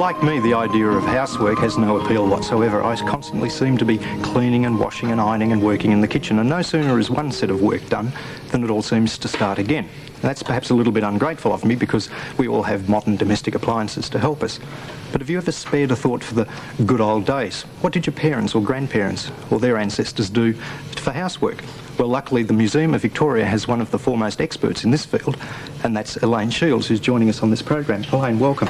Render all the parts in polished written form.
like me, the idea of housework has no appeal whatsoever. I constantly seem to be cleaning and washing and ironing and working in the kitchen, and no sooner is one set of work done than it all seems to start again. And that's perhaps a little bit ungrateful of me because we all have modern domestic appliances to help us. But have you ever spared a thought for the good old days? What did your parents or grandparents or their ancestors do for housework? Well, luckily the Museum of Victoria has one of the foremost experts in this field, and that's Elaine Shields, who's joining us on this program. Elaine, welcome.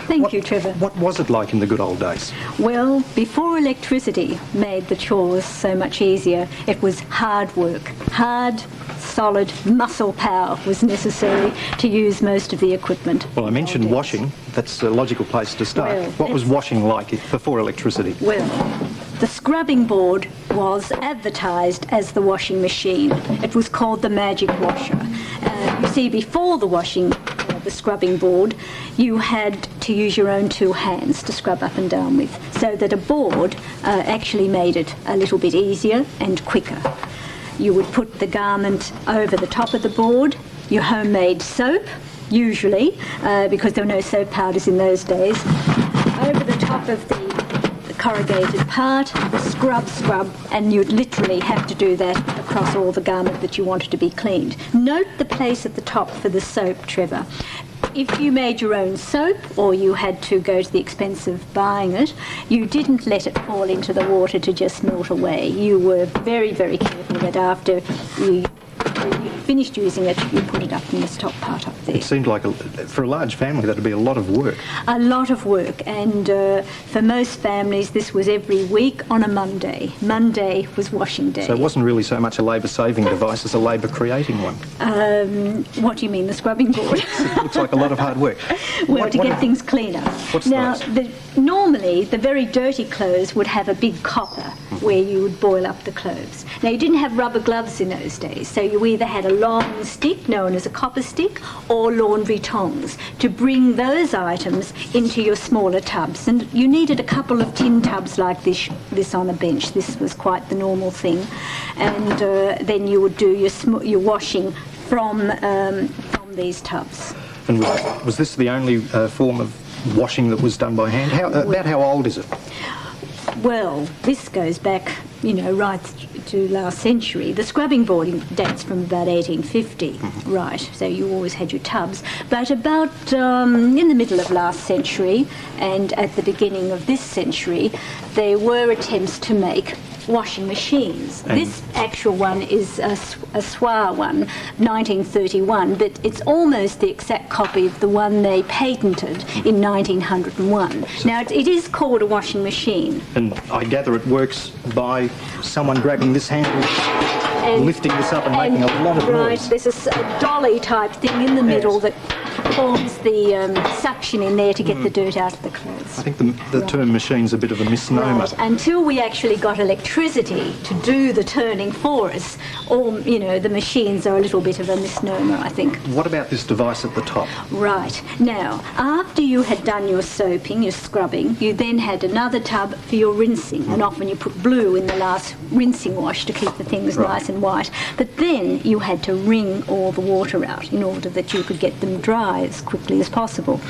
Thank you, Trevor. What was it like in the good old days? Well, before electricity made the chores so much easier, it was hard work. Hard, solid muscle power was necessary to use most of the equipment. Well, I mentioned washing. That's a logical place to start. Well, what was washing like before electricity? Well, the scrubbing board was advertised as the washing machine. It was called the magic washer. You see, before the scrubbing board, you had to use your own two hands to scrub up and down with, so that a board actually made it a little bit easier and quicker. You would put the garment over the top of the board, your homemade soap, usually, because there were no soap powders in those days, over the top of the corrugated part, scrub, and you'd literally have to do that across all the garment that you wanted to be cleaned. Note the place at the top for the soap, Trevor. If you made your own soap or you had to go to the expense of buying it, you didn't let it fall into the water to just melt away. You were very, very careful that after you finished using it, you put it up in the top part up there. It seemed like, for a large family, that would be a lot of work. A lot of work, and for most families, this was every week on a Monday. Monday was washing day. So it wasn't really so much a labour-saving device as a labour-creating one. What do you mean, the scrubbing board? It looks like a lot of hard work. Well, to get things cleaner. Now, normally, the very dirty clothes would have a big copper where you would boil up the clothes. Now, you didn't have rubber gloves in those days, so you either had a long stick, known as a copper stick, or laundry tongs to bring those items into your smaller tubs. And you needed a couple of tin tubs like this on a bench. This was quite the normal thing. And then you would do your washing from these tubs. And was this the only form of washing that was done by hand? About how old is it? Well, this goes back, right to last century. The scrubbing board dates from about 1850, right, so you always had your tubs. But about in the middle of last century and at the beginning of this century, there were attempts to make washing machines. And this actual one is a Swar one, 1931, but it's almost the exact copy of the one they patented in 1901. Now, it is called a washing machine. And I gather it works by someone grabbing this handle, lifting this up and making a lot of noise. Right, there's a dolly type thing in the middle that forms the suction in there to get the dirt out of the clothes. I think the term machine's a bit of a misnomer. Right. Until we actually got electricity to do the turning for us, the machines are a little bit of a misnomer, I think. What about this device at the top? Right. Now, after you had done your soaping, your scrubbing, you then had another tub for your rinsing, and often you put blue in the last rinsing wash to keep the things nice and white. But then you had to wring all the water out in order that you could get them dry as quickly as possible,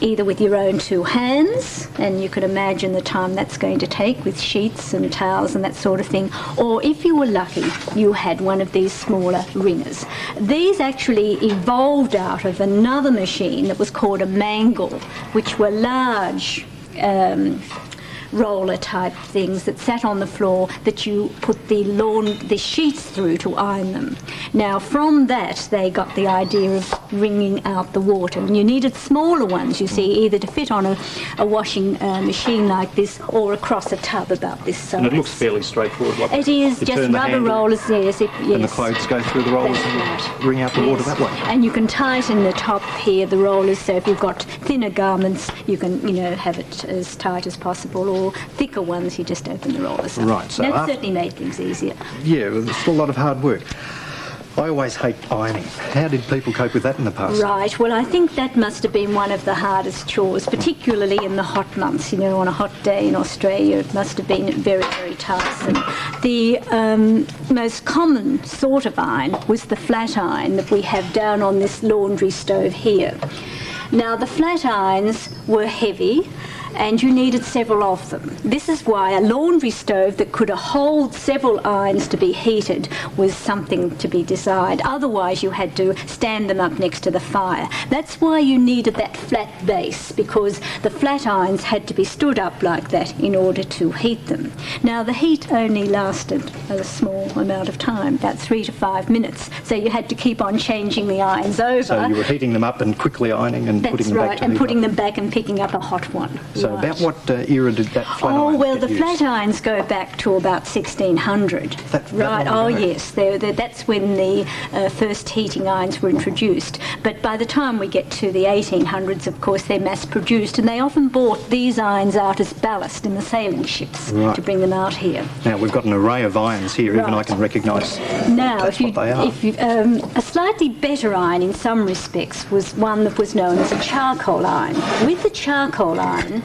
either with your own two hands, and you could imagine the time that's going to take with sheets and towels and that sort of thing, or if you were lucky, you had one of these smaller wringers. These actually evolved out of another machine that was called a mangle, which were large roller type things that sat on the floor that you put the sheets through to iron them. Now, from that they got the idea of wringing out the water, and you needed smaller ones, you see, either to fit on a washing machine like this or across a tub about this size. And it looks fairly straightforward. It is just rubber rollers, yes. And the clothes go through the rollers and wring out the water that way. And you can tighten the top here, the rollers, so if you've got thinner garments, you can, have it as tight as possible, or thicker ones, you just open the rollers up. Right, so that certainly made things easier. Yeah, well, there's still a lot of hard work. I always hate ironing. How did people cope with that in the past? Right, well, I think that must have been one of the hardest chores, particularly in the hot months. On a hot day in Australia, it must have been very, very tiresome. The most common sort of iron was the flat iron that we have down on this laundry stove here. Now, the flat irons were heavy and you needed several of them. This is why a laundry stove that could hold several irons to be heated was something to be desired. Otherwise, you had to stand them up next to the fire. That's why you needed that flat base, because the flat irons had to be stood up like that in order to heat them. Now, the heat only lasted a small amount of time, about 3 to 5 minutes, so you had to keep on changing the irons over. So you were heating them up and quickly ironing and putting them back to That's right, and putting them back and picking up a hot one. So about what era did that flat iron Oh, well, get the used? flat irons go back to about 1600. That Right, long ago? yes, that's when the first heating irons were introduced. But by the time we get to the 1800s, of course, they're mass-produced, and they often bought these irons out as ballast in the sailing ships to bring them out here. Now, we've got an array of irons here, even I Right. can recognise Now, that's what they are. a slightly better iron in some respects was one that was known as a charcoal iron. With the charcoal iron,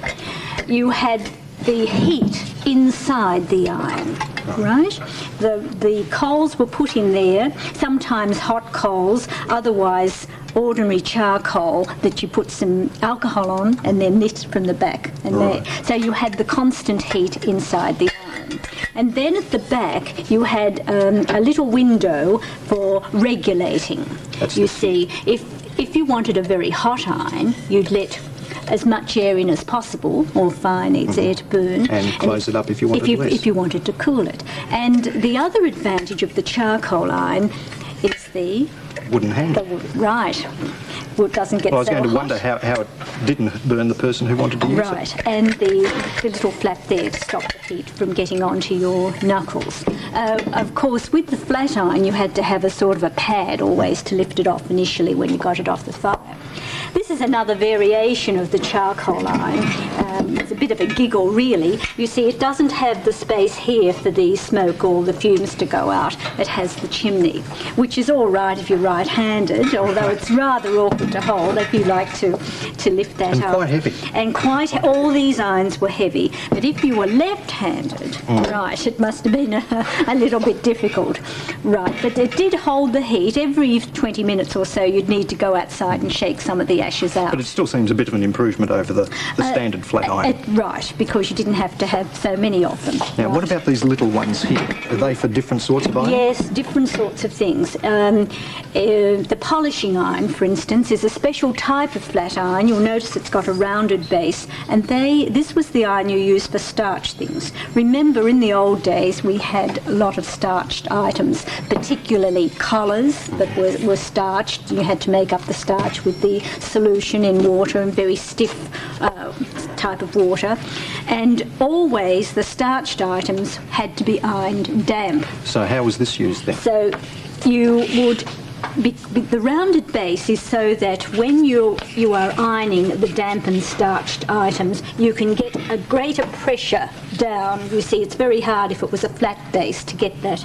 you had the heat inside the iron, right? The coals were put in there, sometimes hot coals, otherwise ordinary charcoal that you put some alcohol on and then lit from the back. And so you had the constant heat inside the iron. And then at the back you had a little window for regulating. You see, if you wanted a very hot iron, you'd let as much air in as possible, or fire needs air to burn. And close it up if you wanted less. If you wanted to cool it. And the other advantage of the charcoal iron is the wooden handle. Right. Well, it doesn't get Well, I was so going to hot. wonder how it didn't burn the person who wanted to use it. Right, and the little flap there to stop the heat from getting onto your knuckles. Of course, with the flat iron, you had to have a sort of a pad always to lift it off initially when you got it off the fire. This is another variation of the charcoal iron. It's a bit of a giggle, really. You see, it doesn't have the space here for the smoke or the fumes to go out. It has the chimney, which is all right if you're right-handed, although it's rather awkward to hold if you like to lift that And up. quite heavy. And all these irons were heavy. But if you were left-handed, right, it must have been a little bit difficult. Right, but it did hold the heat. Every 20 minutes or so, you'd need to go outside and shake some of the ashes out. But it still seems a bit of an improvement over the standard flat iron. Right, because you didn't have to have so many of them. Now, what Right. about these little ones here? Are they for different sorts of iron? Yes, different sorts of things. The polishing iron, for instance, is a special type of flat iron. You'll notice it's got a rounded base, and this was the iron you used for starch things. Remember, in the old days, we had a lot of starched items, particularly collars that were starched. You had to make up the starch with the solution in water, and very stiff type of water. And always the starched items had to be ironed damp. So how was this used then? So you would... the rounded base is so that when you are ironing the dampened starched items, you can get a greater pressure down. You see, it's very hard if it was a flat base to get that,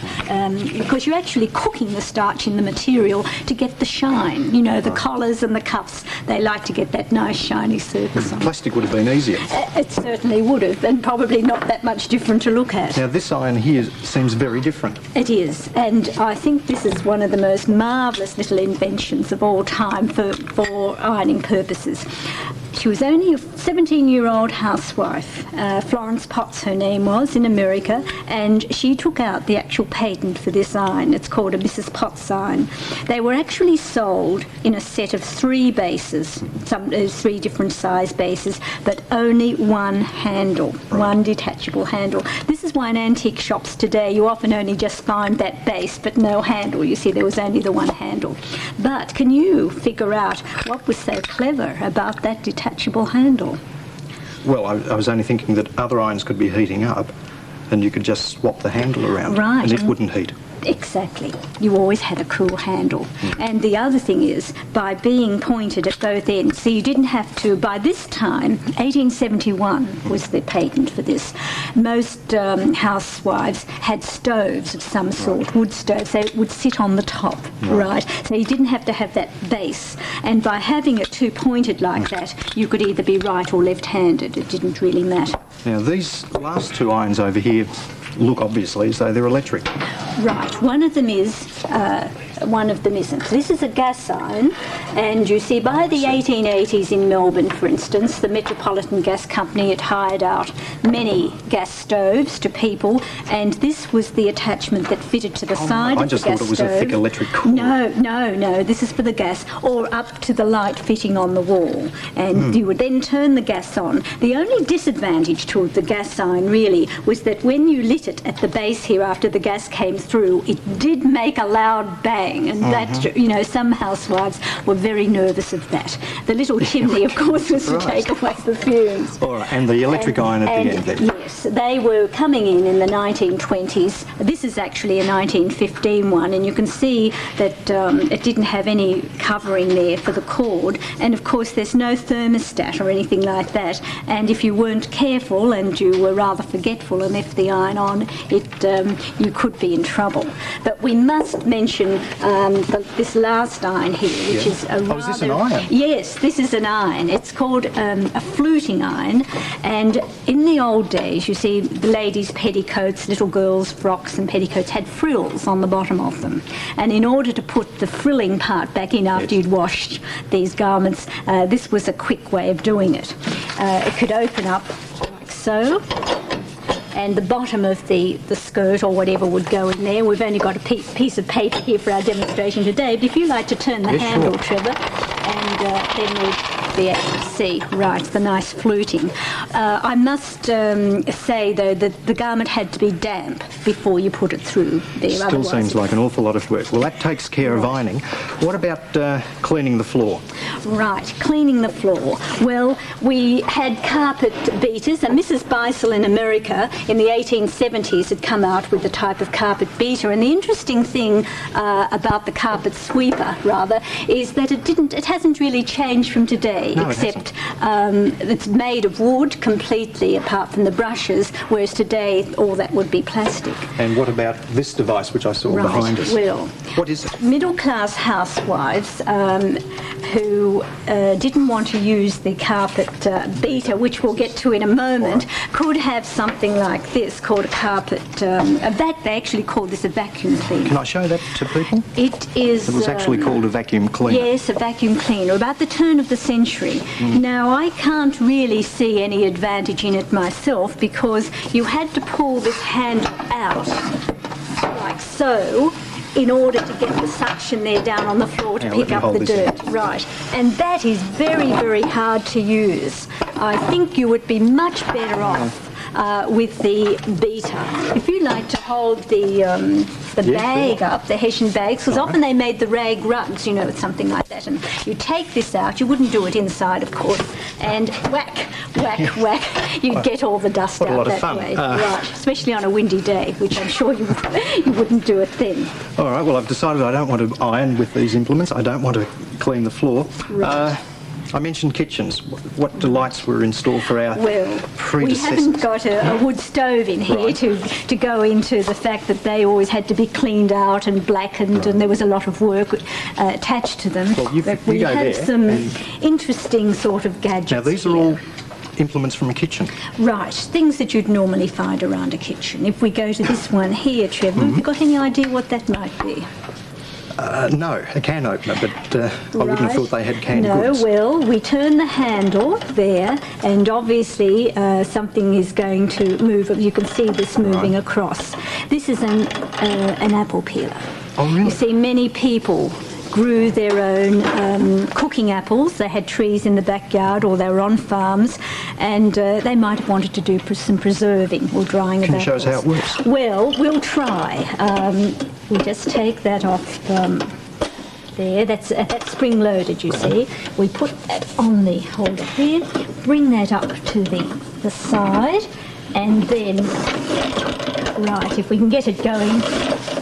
because you're actually cooking the starch in the material to get the shine. You know, the collars and the cuffs, they like to get that nice shiny surface on. Plastic would have been easier. It certainly would have, and probably not that much different to look at. Now, this iron here seems very different. It is, and I think this is one of the most marvellous little inventions of all time for ironing purposes. She was only a 17-year-old housewife. Florence Potts, her name was, in America, and she took out the actual patent for this iron. It's called a Mrs. Potts iron. They were actually sold in a set of 3 bases, 3 different size bases, but only one handle, one detachable handle. This is why in antique shops today you often only just find that base but no handle. You see, there was only the one handle. But can you figure out what was so clever about that detachable handle? Well, I was only thinking that other irons could be heating up and you could just swap the handle around Right. and it wouldn't heat. Exactly. You always had a cool handle. And the other thing is, by being pointed at both ends, so you didn't have to, by this time, 1871 was the patent for this, most housewives had stoves of some sort, wood stoves. They would sit on the top, right? So you didn't have to have that base. And by having it two pointed like that, you could either be right or left-handed. It didn't really matter. Now, these last 2 irons over here look obviously as though they're electric. Right, one of them is, one of them isn't. This is a gas iron, And you see, by the 1880s in Melbourne, for instance, the Metropolitan Gas Company had hired out many gas stoves to people, and this was the attachment that fitted to the side of the gas stove. I just thought it was a thick electric cord. No, this is for the gas, or up to the light fitting on the wall. And you would then turn the gas on. The only disadvantage to the gas iron, really, was that when you lit it at the base here after the gas came through, it did make a loud bang, and that, you know, some housewives were very nervous of that. The little chimney, of course, was to take away the fumes. All right, and the electric iron at the end there. Yes, they were coming in the 1920s. This is actually a 1915 one, and you can see that it didn't have any covering there for the cord, and of course there's no thermostat or anything like that, and if you weren't careful and you were rather forgetful and left the iron on, you could be in trouble. But we must mention this last iron here, which is a rather... Oh, is this an iron? Yes, this is an iron. It's called a fluting iron, and in the old days, you see, the ladies' petticoats, little girls' frocks and petticoats had frills on the bottom of them, and in order to put the frilling part back in after you'd washed these garments, this was a quick way of doing it. It could open up like so, and the bottom of the skirt or whatever would go in there. We've only got a piece of paper here for our demonstration today, but if you like to turn the handle, sure. Trevor, and then we'll be able to see, right, the nice fluting. I must say, though, that the garment had to be damp before you put it through there. Still seems like an awful lot of work. Well, that takes care of ironing. What about cleaning the floor? Right, cleaning the floor. Well, we had carpet beaters, and Mrs. Beisel in America in the 1870s had come out with the type of carpet beater, and the interesting thing about the carpet sweeper, rather, is that it hasn't really changed from today, except it's made of wood completely, apart from the brushes, whereas today all that would be plastic. And what about this device, which I saw behind us? Well, what is it? Middle-class housewives who didn't want to use the carpet beater, which we'll get to in a moment, could have something like this called a carpet, they actually called this a vacuum cleaner. Can I show that to people? It is... It was actually called a vacuum cleaner. Yes, a vacuum cleaner, about the turn of the century. Now, I can't really see any advantage in it myself, because you had to pull this handle out, like so, in order to get the suction there down on the floor to pick up the dirt. Right. And that is very, very hard to use. I think you would be much better off with the beater. If you like to hold the bag up, the Hessian bags, because often they made the rag rugs, you know, with something like that, and you take this out, you wouldn't do it inside, of course, and whack, whack, whack, you'd get all the dust out that way. Right, especially on a windy day, which I'm sure you wouldn't do a thing. All right, well, I've decided I don't want to iron with these implements. I don't want to clean the floor. Right. I mentioned kitchens. What delights were in store for our predecessors? We haven't got a wood stove in here to go into the fact that they always had to be cleaned out and blackened, and there was a lot of work attached to them. Well, but we had some interesting sort of gadgets. Now, these are all implements from a kitchen. Right, things that you'd normally find around a kitchen. If we go to this one here, Trevor, have you got any idea what that might be? No, a can opener, but I wouldn't have thought they had canned goods. No, well, we turn the handle there, and obviously something is going to move. You can see this moving across. This is an apple peeler. Oh, really? You see, many people grew their own cooking apples. They had trees in the backyard, or they were on farms, and they might have wanted to do some preserving or drying of apples. Can you show us how it works? Well, we'll try. We just take that off there. That's spring-loaded, you see. We put that on the holder here, bring that up to the side, and then, right, if we can get it going,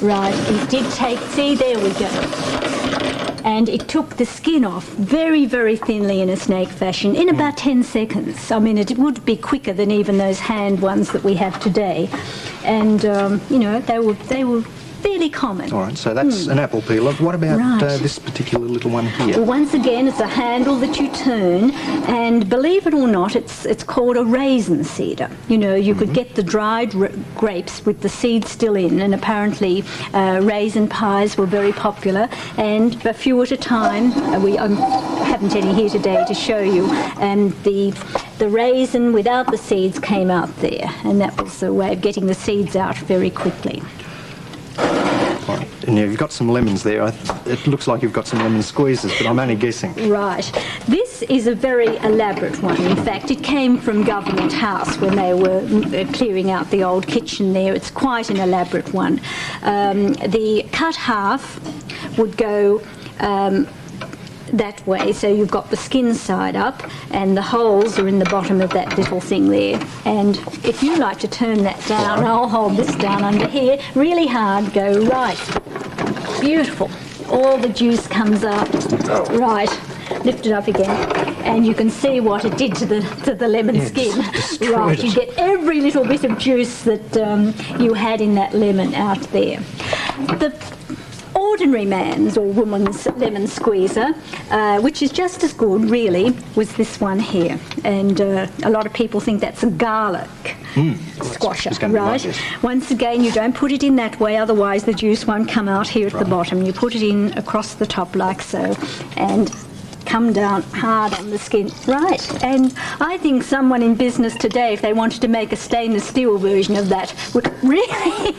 right, it did take, see, there we go. And it took the skin off very, very thinly in a snake fashion in about 10 seconds. I mean, it would be quicker than even those hand ones that we have today. And, you know, they were fairly common. All right, so that's an apple peeler. What about Right. this particular little one here? Well, once again, it's a handle that you turn, and believe it or not, it's called a raisin seeder. You know, you could get the dried grapes with the seeds still in, and apparently raisin pies were very popular, and a few at a time. We haven't any here today to show you, and the raisin without the seeds came out there, and that was the way of getting the seeds out very quickly. Right. And you've got some lemons there. It looks like you've got some lemon squeezes, but I'm only guessing. Right. This is a very elaborate one. In fact, it came from Government House when they were clearing out the old kitchen there. It's quite an elaborate one. The cut half would go that way, so you've got the skin side up and the holes are in the bottom of that little thing there. And if you like to turn that down, I'll hold this down under here really hard, go right. Beautiful. All the juice comes up. Right. Lift it up again, and you can see what it did to the lemon skin. Right, you get every little bit of juice that you had in that lemon out there. The ordinary man's or woman's lemon squeezer, which is just as good really, was this one here, and a lot of people think that's a garlic squasher, right? Like once again, you don't put it in that way, otherwise the juice won't come out here at the bottom. You put it in across the top like so, and come down hard on the skin. Right, and I think someone in business today, if they wanted to make a stainless steel version of that, would really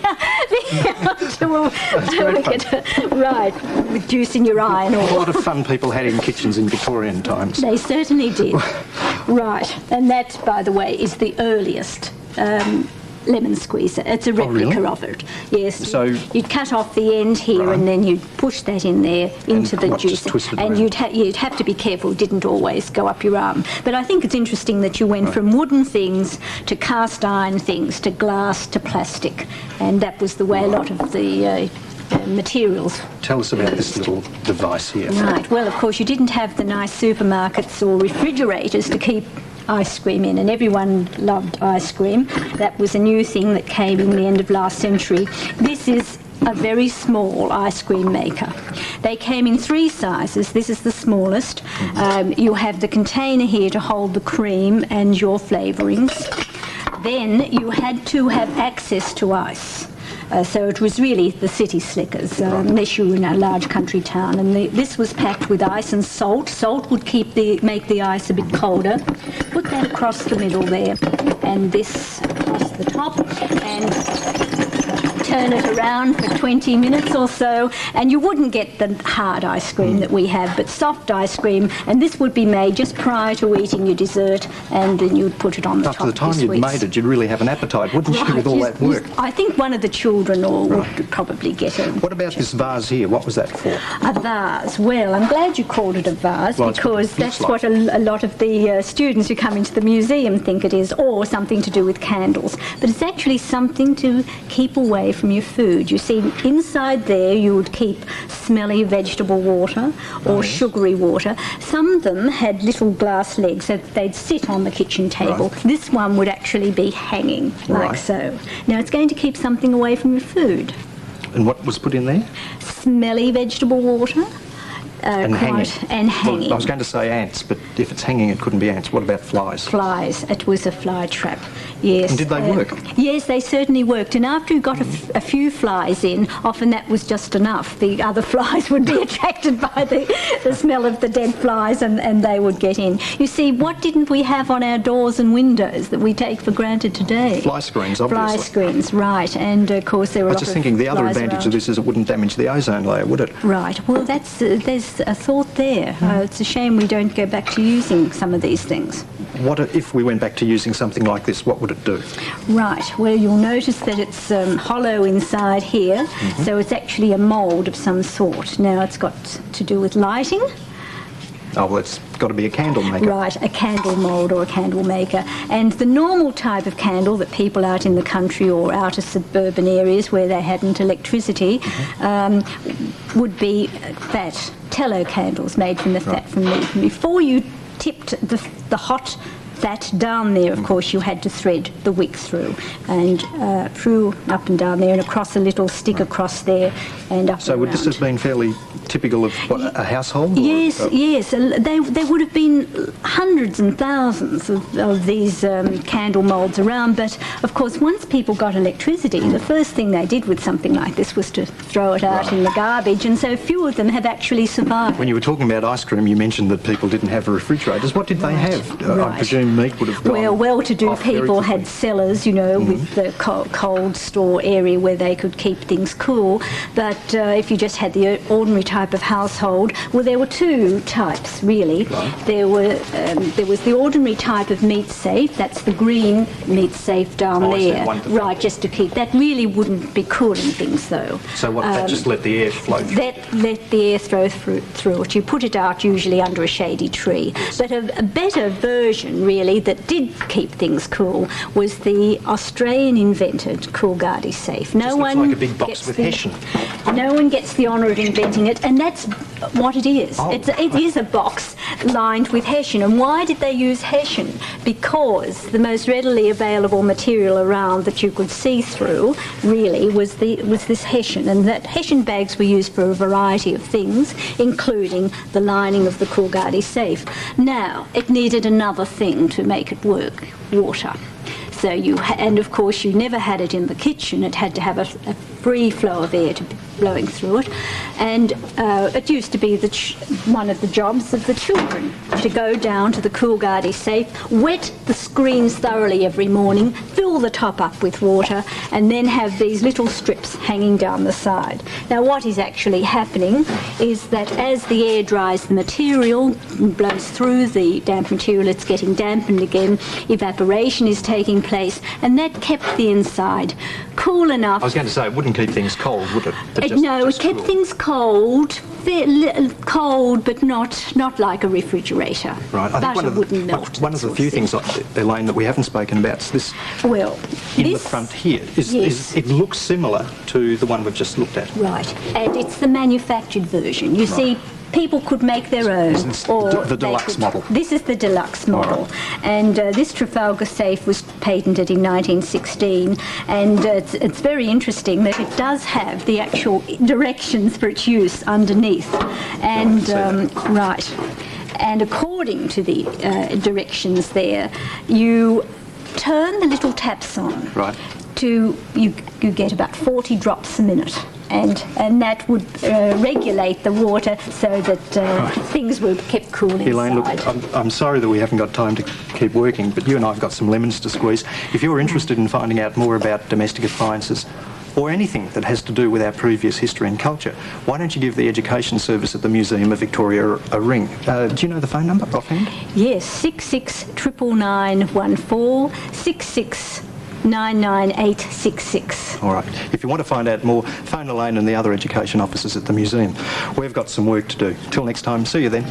be able to look at it. Right, with juice in your eye and all. A lot of fun people had in kitchens in Victorian times. They certainly did. Right, and that, by the way, is the earliest lemon squeezer. It's a replica of it. Yes. So you'd cut off the end here, and then you'd push that in there into the juice, and you'd have to be careful. It didn't always go up your arm. But I think it's interesting that you went from wooden things to cast iron things to glass to plastic, and that was the way a lot of the materials. Tell us about this little device here. Right. Well, of course, you didn't have the nice supermarkets or refrigerators to keep ice cream in, and everyone loved ice cream. That was a new thing that came in the end of last century. This is a very small ice cream maker. They came in 3 sizes. This is the smallest. You have the container here to hold the cream and your flavourings. Then you had to have access to ice. So it was really the city slickers, unless you were in a large country town. And this was packed with ice and salt. Salt would make the ice a bit colder. Put that across the middle there, and this across the top, and turn it around for 20 minutes or so, and you wouldn't get the hard ice cream that we have, but soft ice cream, and this would be made just prior to eating your dessert, and then you'd put it on the top of your sweets. After the time you'd made it, you'd really have an appetite, wouldn't you, with all that work? I think one of the children would probably get it. What about this vase here? What was that for? A vase. Well, I'm glad you called it a vase, because that's what a lot of the students who come into the museum think it is, or something to do with candles. But it's actually something to keep away from your food. You see, inside there you would keep smelly vegetable water or sugary water. Some of them had little glass legs that they'd sit on the kitchen table. Right. This one would actually be hanging like so. Now it's going to keep something away from your food. And what was put in there? Smelly vegetable water. And hanging. And hanging. Well, I was going to say ants, but if it's hanging, it couldn't be ants. What about flies? Flies. It was a fly trap, yes. And did they work? Yes, they certainly worked. And after you got a few flies in, often that was just enough. The other flies would be attracted by the smell of the dead flies, and they would get in. You see, what didn't we have on our doors and windows that we take for granted today? Fly screens, obviously. Fly screens, right. And, of course, there were a lot of I was just thinking the other flies advantage around. of this is it wouldn't damage the ozone layer, would it? Right. Well, there's a thought there. It's a shame we don't go back to using some of these things. What if we went back to using something like this? What would it do? Right. Well, you'll notice that it's hollow inside here, so it's actually a mould of some sort. Now, it's got to do with lighting. Oh, well, it's got to be a candle maker. Right, a candle mould or a candle maker. And the normal type of candle that people out in the country or out of suburban areas where they hadn't electricity would be fat tallow candles made from the fat from meat. And before you tipped the hot that down there, of course, you had to thread the wick through, and through up and down there, and across a little stick across there, and up. So would this have been fairly typical of a household? Yes, yes. There would have been hundreds and thousands of these candle moulds around, but of course once people got electricity, the first thing they did with something like this was to throw it out in the garbage, and so few of them have actually survived. When you were talking about ice cream, you mentioned that people didn't have refrigerators. What did they have? I presume meat would have gone well-to-do off very people quickly. had cellars, you know, with the cold store area where they could keep things cool, but if you just had the ordinary type of household, well, there were two types, really. Right. There was the ordinary type of meat safe, that's the green meat safe down there. Right, just to keep. That really wouldn't be cooling things, though. So what, that just let the air flow through? Let the air flow through it. You put it out usually under a shady tree. But a better version, really, that did keep things cool was the Australian-invented Coolgardie safe. Just looks like a big box with Hessian. No one gets the honour of inventing it, and that's what it is. Oh. It is a box lined with Hessian. And why did they use Hessian? Because the most readily available material around that you could see through, really, was this Hessian. And that Hessian bags were used for a variety of things, including the lining of the Coolgardie safe. Now, it needed another thing to make it work: water. So and of course you never had it in the kitchen. It had to have a free flow of air to be blowing through it, and it used to be one of the jobs of the children to go down to the Coolgardie safe, wet the screens thoroughly every morning, fill the top up with water, and then have these little strips hanging down the side. Now what is actually happening is that as the air dries the material, blows through the damp material, it's getting dampened again, evaporation is taking place, and that kept the inside cool enough. I was going to say, it wouldn't keep things cold, would it? It kept things cold, but not like a refrigerator. Right. I think one of the few things, Elaine, that we haven't spoken about is this. Well, in the front here, it looks similar to the one we've just looked at. Right, and it's the manufactured version. You see, people could make their own. This is the deluxe model. This is the deluxe model. Right. And this Trafalgar safe was patented in 1916, and it's very interesting that it does have the actual directions for its use underneath. And right. And according to the directions there, you turn the little taps on. Right. You get about 40 drops a minute. And that would regulate the water so that things were kept cool inside. Elaine, look, I'm sorry that we haven't got time to keep working, but you and I have got some lemons to squeeze. If you're interested in finding out more about domestic appliances or anything that has to do with our previous history and culture, why don't you give the Education Service at the Museum of Victoria a ring? Do you know the phone number offhand? Yes, 669914, 99866. All right. If you want to find out more, phone Elaine and the other education officers at the museum. We've got some work to do. Till next time, see you then.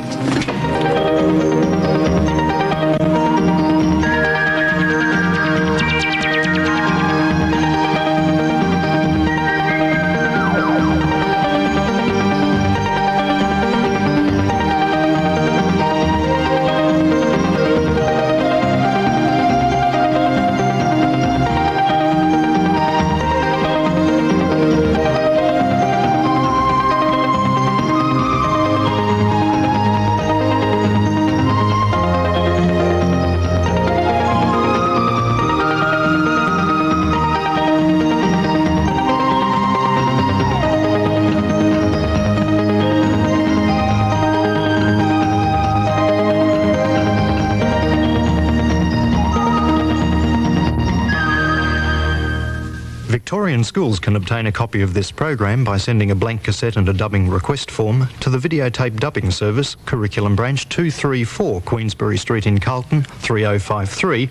Victorian schools can obtain a copy of this program by sending a blank cassette and a dubbing request form to the Videotape Dubbing Service, Curriculum Branch 234, Queensbury Street in Carlton, 3053.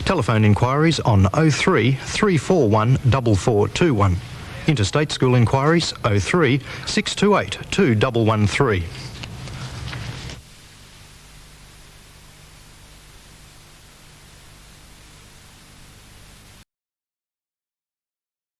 Telephone inquiries on 03 341 4421. Interstate school inquiries 03 628 2113.